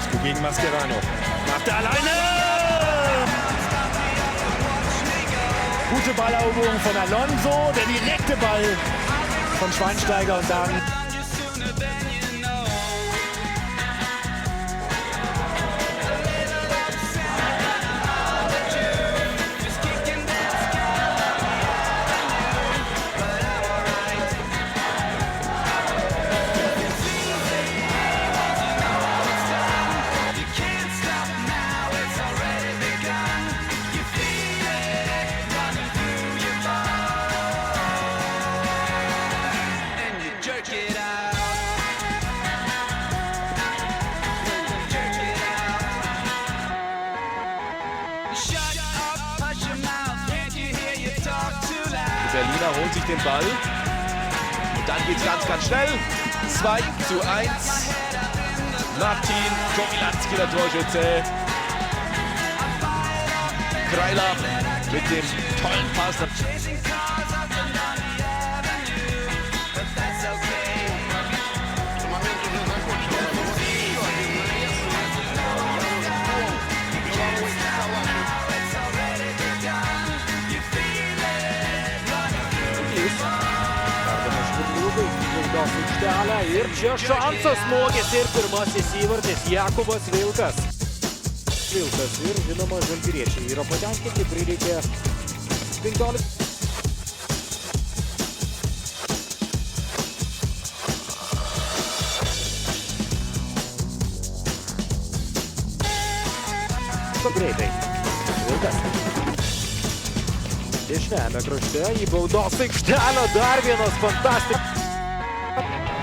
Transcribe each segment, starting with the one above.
Lewandowski gegen Mascherano. Macht er alleine! Gute Balleroberung von Alonso, der direkte Ball von Schweinsteiger und dann Berliner holt sich den Ball und dann geht es ganz, ganz schnell. 2:1. Martin Komilanski, der Torschütze. Kreiler mit dem tollen Pass. Ir čia šansas smogės ir pirmasis įvartis Jakubas Vilkas. Vilkas ir žinoma žalgiriečiai yra patenkinti, prireikė 15. Greitai. Vilkas. Dešiniame krašte į baudos aikštelę dar vienas fantastiškas.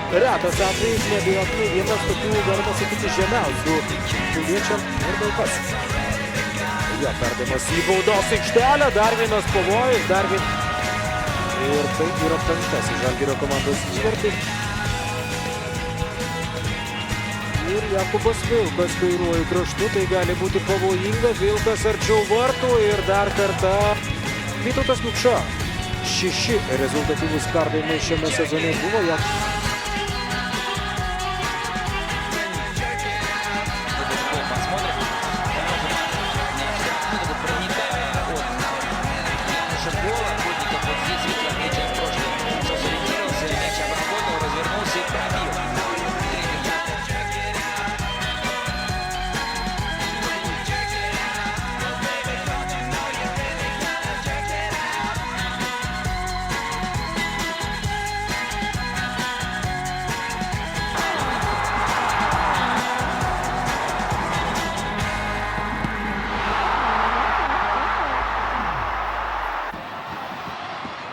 Retas atvejis, neabejotinai vienas tokių, galima sakyti, žemiausių šiauliečiam ir daug kas. Jo perdavimas į baudos aikštelę, dar vienas pavojus, dar vienas. Ir tai yra penktasis Žalgirio komandos įvartis. Ir Jakubas Vilkas kairiuoju kraštu, tai gali būti pavojinga. Vilkas arčiau vartų ir dar kartą Vytautas Lukša. 6 rezultatyvūs perdavimai šiame sezone buvo. Гол